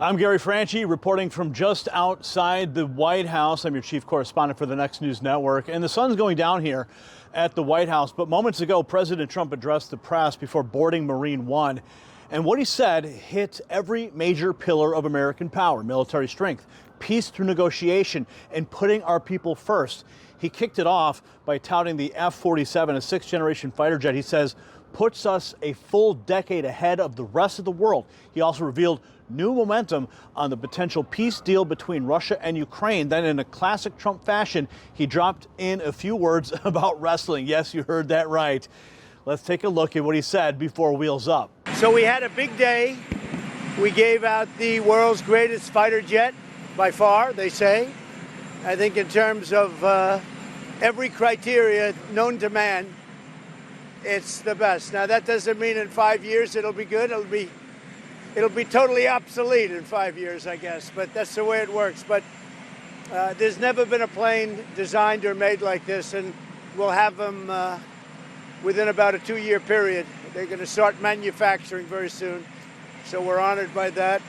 I'm Gary Franchi, reporting from just outside the White House. I'm your chief correspondent for the Next News Network. And the sun's going down here at the White House. But moments ago, President Trump addressed the press before boarding Marine One. And what he said hit every major pillar of American power: military strength, peace through negotiation, and putting our people first. He kicked it off by touting the F-47, a sixth-generation fighter jet he says puts us a full decade ahead of the rest of the world. He also revealed new momentum on the potential peace deal between Russia and Ukraine. Then, in a classic Trump fashion, he dropped in a few words about wrestling. Yes, you heard that right. Let's take a look at what he said before Wheels Up. So we had a big day. We gave out the world's greatest fighter jet, by far, they say. I think in terms of every criteria known to man, it's the best. Now, that doesn't mean in 5 years it'll be good. It'll be totally obsolete in 5 years, I guess, but that's the way it works. But there's never been a plane designed or made like this, and we'll have them within about a 2-year period. They're going to start manufacturing very soon, so we're honored by that.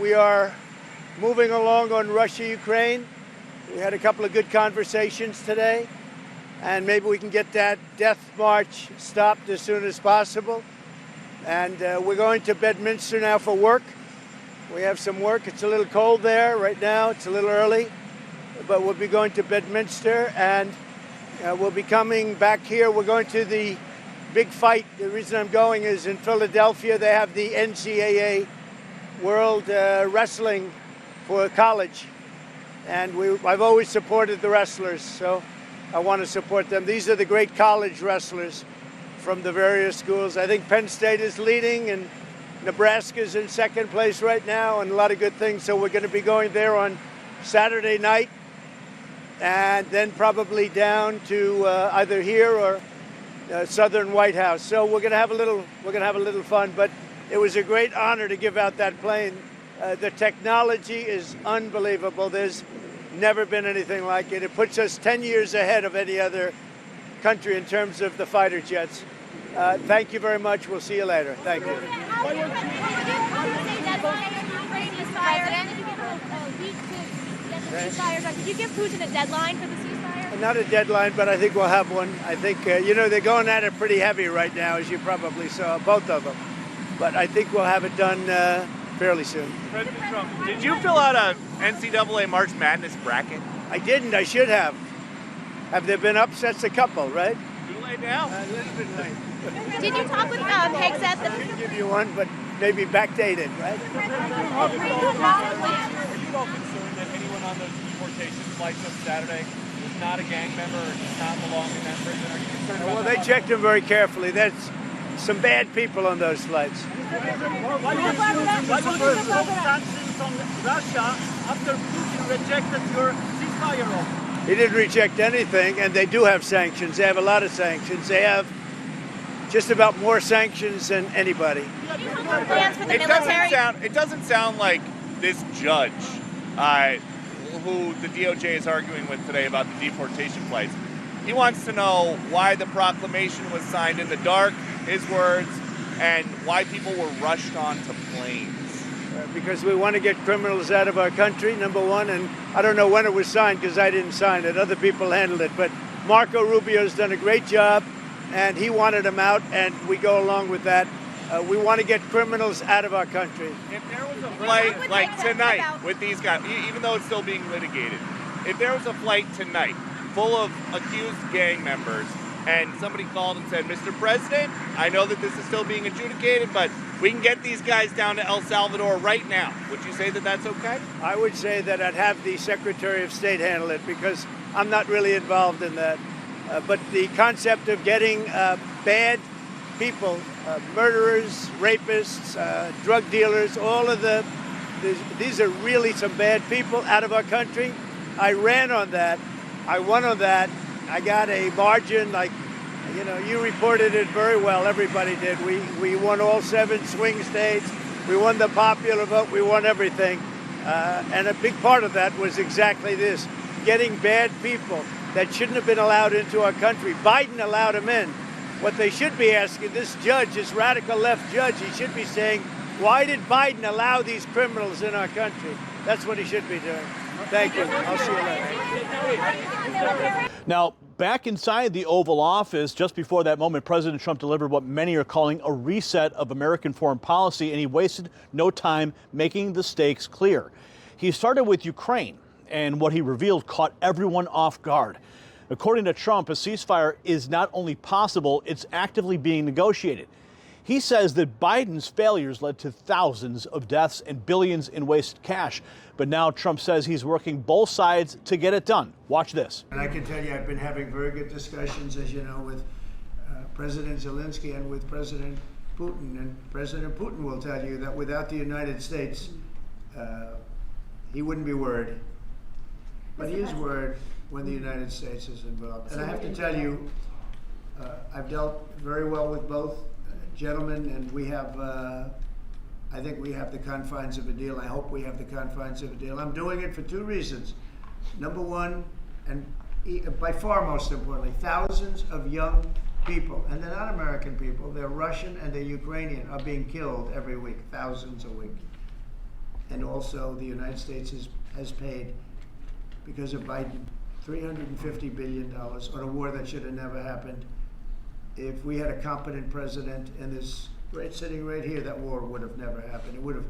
We are moving along on Russia-Ukraine. We had a couple of good conversations today, and maybe we can get that death march stopped as soon as possible. And we're going to Bedminster now for work. We have some work. It's a little cold there right now. It's a little early, but we'll be going to Bedminster, and we'll be coming back here. We're going to the big fight. The reason I'm going is in Philadelphia, they have the NCAA World Wrestling for college. And I've always supported the wrestlers, so I want to support them. These are the great college wrestlers from the various schools. I think Penn State is leading, and Nebraska's in second place right now, and a lot of good things. So we're going to be going there on Saturday night, and then probably down to either here or Southern White House. So we're going to have a little fun. But it was a great honor to give out that plane. The technology is unbelievable. There's never been anything like it. It puts us 10 years ahead of any other country in terms of the fighter jets. Thank you very much. We'll see you later. Thank you. Did you give Putin a deadline for the ceasefire? Not a deadline, but I think we'll have one. I think, they're going at it pretty heavy right now, as you probably saw, both of them. But I think we'll have it done fairly soon. President Trump, did you fill out a NCAA March Madness bracket? I didn't. I should have. Have there been upsets? A couple, right? Too late now. A little bit late. Did you talk with Higgs at I can give you one, but maybe backdated, right? Are you all concerned that anyone on those deportation flights on Saturday was not a gang member or does not belong in that prison? Are you concerned about Well, that? they checked them very carefully. There's some bad people on those flights. Why would you impose sanctions on Russia after Putin rejected your ceasefire offer? He didn't reject anything, and they do have sanctions. They have a lot of sanctions. They have just about more sanctions than anybody. plans for the military? It doesn't sound like this judge, who the DOJ is arguing with today about the deportation flights. He wants to know why the proclamation was signed in the dark, his words, and why people were rushed onto planes. Because we want to get criminals out of our country, number one, and I don't know when it was signed because I didn't sign it. Other people handled it, but Marco Rubio's done a great job, and he wanted them out, and we go along with that. We want to get criminals out of our country. If there was a flight like tonight with these guys, even though it's still being litigated, if there was a flight tonight full of accused gang members and somebody called and said, Mr. President, I know that this is still being adjudicated, but we can get these guys down to El Salvador right now, would you say that that's okay? I would say that I'd have the Secretary of State handle it because I'm not really involved in that. But the concept of getting bad people, murderers, rapists, drug dealers, all of these are really some bad people out of our country. I ran on that. I won on that. I got a margin, you reported it very well. Everybody did. We won all 7 swing states. We won the popular vote. We won everything. And a big part of that was exactly this, getting bad people that shouldn't have been allowed into our country. Biden allowed them in. What they should be asking, this judge, this radical left judge, he should be saying, Why did Biden allow these criminals in our country? That's what he should be doing. Thank you. I'll see you later. Now, back inside the Oval Office, just before that moment, President Trump delivered what many are calling a reset of American foreign policy, and he wasted no time making the stakes clear. He started with Ukraine, and what he revealed caught everyone off guard. According to Trump, a ceasefire is not only possible, it's actively being negotiated. He says that Biden's failures led to thousands of deaths and billions in wasted cash. But now Trump says he's working both sides to get it done. Watch this. And I can tell you I've been having very good discussions, as you know, with President Zelensky and with President Putin. And President Putin will tell you that without the United States, he wouldn't be worried. But he is worried when the United States is involved. And I have to tell you, I've dealt very well with both gentlemen, and we have, I think we have the confines of a deal. I hope we have the confines of a deal. I'm doing it for two reasons. Number one, and by far most importantly, thousands of young people, and they're not American people, they're Russian and they're Ukrainian, are being killed every week, thousands a week. And also the United States has paid, because of Biden, $350 billion on a war that should have never happened. If we had a competent president in this sitting right here, that war would have never happened. It would have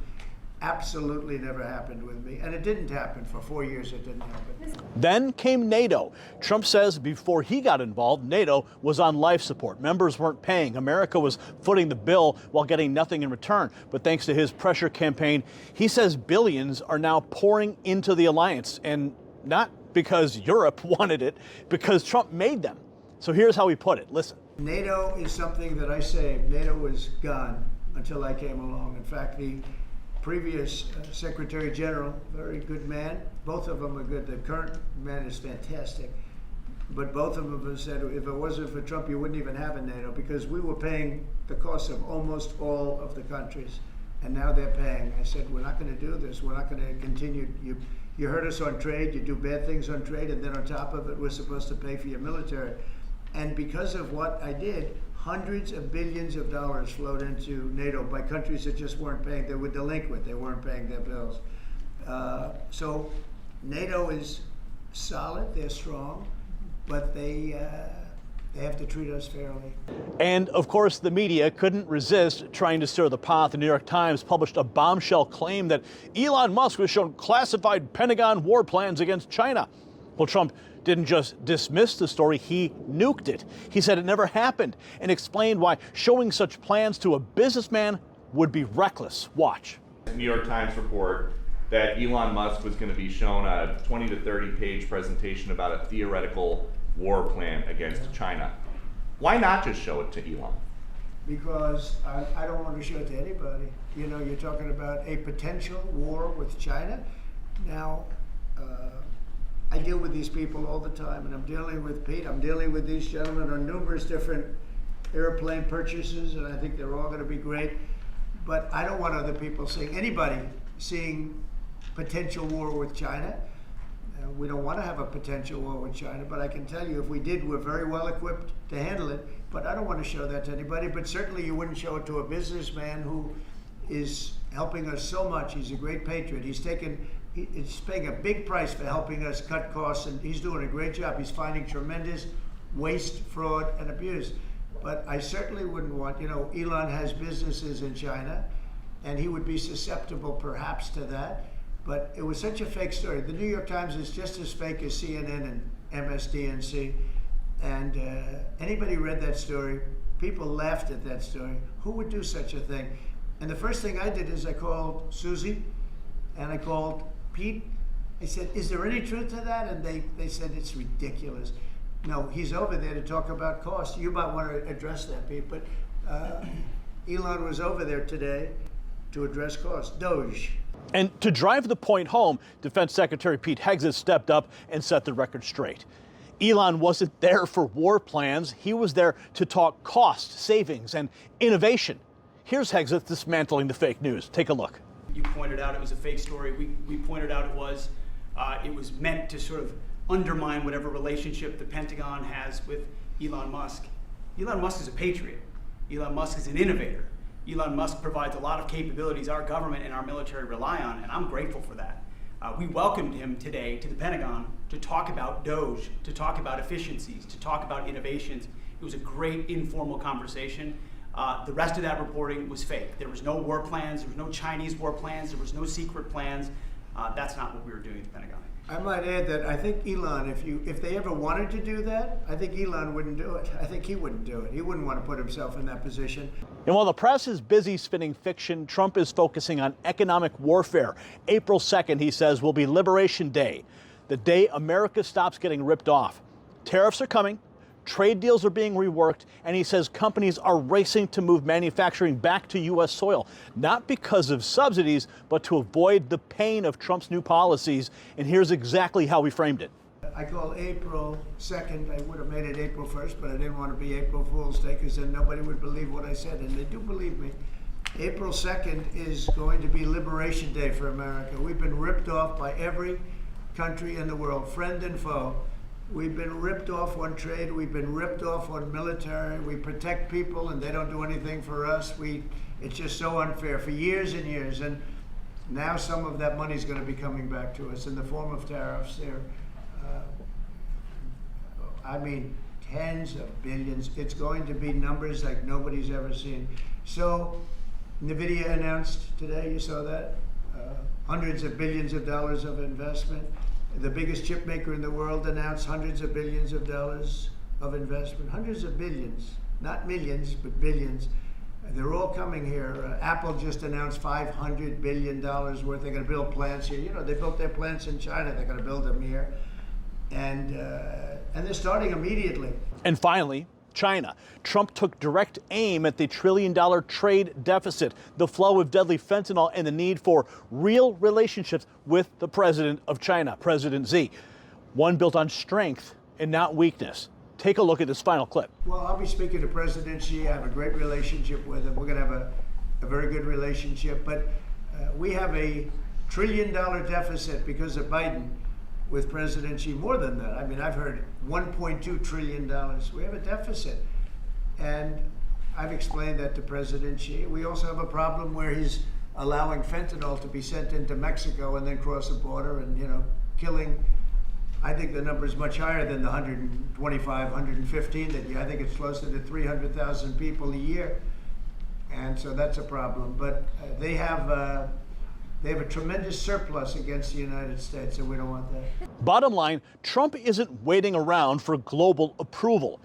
absolutely never happened with me. And it didn't happen. For 4 years, it didn't happen. Then came NATO. Trump says before he got involved, NATO was on life support. Members weren't paying. America was footing the bill while getting nothing in return. But thanks to his pressure campaign, he says billions are now pouring into the alliance. And not because Europe wanted it, because Trump made them. So here's how he put it. Listen. NATO is something that I saved. NATO was gone until I came along. In fact, the previous Secretary General, very good man, both of them are good. The current man is fantastic. But both of them have said, if it wasn't for Trump, you wouldn't even have a NATO, because we were paying the cost of almost all of the countries. And now they're paying. I said, we're not going to do this. We're not going to continue. You hurt us on trade, you do bad things on trade, and then on top of it, we're supposed to pay for your military. And because of what I did, hundreds of billions of dollars flowed into NATO by countries that just weren't paying. They were delinquent. They weren't paying their bills. So NATO is solid. They're strong, but they have to treat us fairly. And of course, the media couldn't resist trying to stir the pot. The New York Times published a bombshell claim that Elon Musk was shown classified Pentagon war plans against China. Well, Trump didn't just dismiss the story, he nuked it. He said it never happened and explained why showing such plans to a businessman would be reckless. Watch. New York Times report that Elon Musk was going to be shown a 20 to 30 page presentation about a theoretical war plan against China. Why not just show it to Elon? Because I don't want to show it to anybody. You know, you're talking about a potential war with China. Now, I deal with these people all the time, and I'm dealing with Pete, I'm dealing with these gentlemen on numerous different airplane purchases, and I think they're all going to be great. But I don't want other people seeing, anybody seeing potential war with China. We don't want to have a potential war with China, but I can tell you if we did, we're very well equipped to handle it. But I don't want to show that to anybody, but certainly you wouldn't show it to a businessman who is helping us so much. He's a great patriot. He's paying a big price for helping us cut costs, and he's doing a great job. He's finding tremendous waste, fraud, and abuse. But I certainly wouldn't want, you know, Elon has businesses in China, and he would be susceptible perhaps to that. But it was such a fake story. The New York Times is just as fake as CNN and MSDNC. And anybody read that story, people laughed at that story. Who would do such a thing? And the first thing I did is I called Susie and I called Pete. I said, is there any truth to that? And they said, it's ridiculous. No, he's over there to talk about cost. You might want to address that, Pete. But Elon was over there today to address cost. Doge. And to drive the point home, Defense Secretary Pete Hegseth stepped up and set the record straight. Elon wasn't there for war plans. He was there to talk cost, savings, and innovation. Here's Hegseth dismantling the fake news. Take a look. You pointed out it was a fake story. We pointed out it was meant to sort of undermine whatever relationship the Pentagon has with Elon Musk. Elon Musk is a patriot. Elon Musk is an innovator. Elon Musk provides a lot of capabilities our government and our military rely on, and I'm grateful for that. We welcomed him today to the Pentagon to talk about DOGE, to talk about efficiencies, to talk about innovations. It was a great informal conversation. The rest of that reporting was fake. There was no war plans, there was no Chinese war plans, there was no secret plans. That's not what we were doing at the Pentagon. I might add that I think Elon, if they ever wanted to do that, I think Elon wouldn't do it. I think he wouldn't do it. He wouldn't want to put himself in that position. And while the press is busy spinning fiction, Trump is focusing on economic warfare. April 2nd, he says, will be Liberation Day, the day America stops getting ripped off. Tariffs are coming. Trade deals are being reworked, and he says companies are racing to move manufacturing back to U.S. soil, not because of subsidies, but to avoid the pain of Trump's new policies. And here's exactly how we framed it. I call April 2nd. I would have made it April 1st, but I didn't want to be April Fool's Day because then nobody would believe what I said, and they do believe me. April 2nd is going to be Liberation Day for America. We've been ripped off by every country in the world, friend and foe. We've been ripped off on trade. We've been ripped off on military. We protect people, and they don't do anything for us. It's just so unfair for years and years. And now some of that money is going to be coming back to us in the form of tariffs. Tens of billions. It's going to be numbers like nobody's ever seen. So NVIDIA announced today, you saw that, hundreds of billions of dollars of investment. The biggest chip maker in the world announced hundreds of billions of dollars of investment. Hundreds of billions, not millions, but billions. They're all coming here. Apple just announced $500 billion worth. They're going to build plants here. You know, they built their plants in China. They're going to build them here. And they're starting immediately. And finally, China. Trump took direct aim at the trillion-dollar trade deficit, the flow of deadly fentanyl, and the need for real relationships with the president of China, President Xi. One built on strength and not weakness. Take a look at this final clip. Well, I'll be speaking to President Xi. I have a great relationship with him. We're going to have a very good relationship. But we have a trillion-dollar deficit because of Biden with President Xi. More than that. I mean, I've heard $1.2 trillion. We have a deficit. And I've explained that to President Xi. We also have a problem where he's allowing fentanyl to be sent into Mexico and then cross the border and, killing. I think the number is much higher than the 125, 115 that I think it's closer to 300,000 people a year. And so that's a problem. But they have a tremendous surplus against the United States, and we don't want that. Bottom line, Trump isn't waiting around for global approval.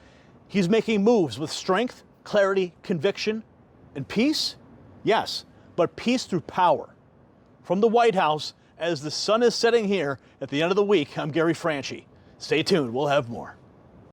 He's making moves with strength, clarity, conviction, and peace. Yes, but peace through power. From the White House, as the sun is setting here at the end of the week, I'm Franchi. Stay tuned, we'll have more.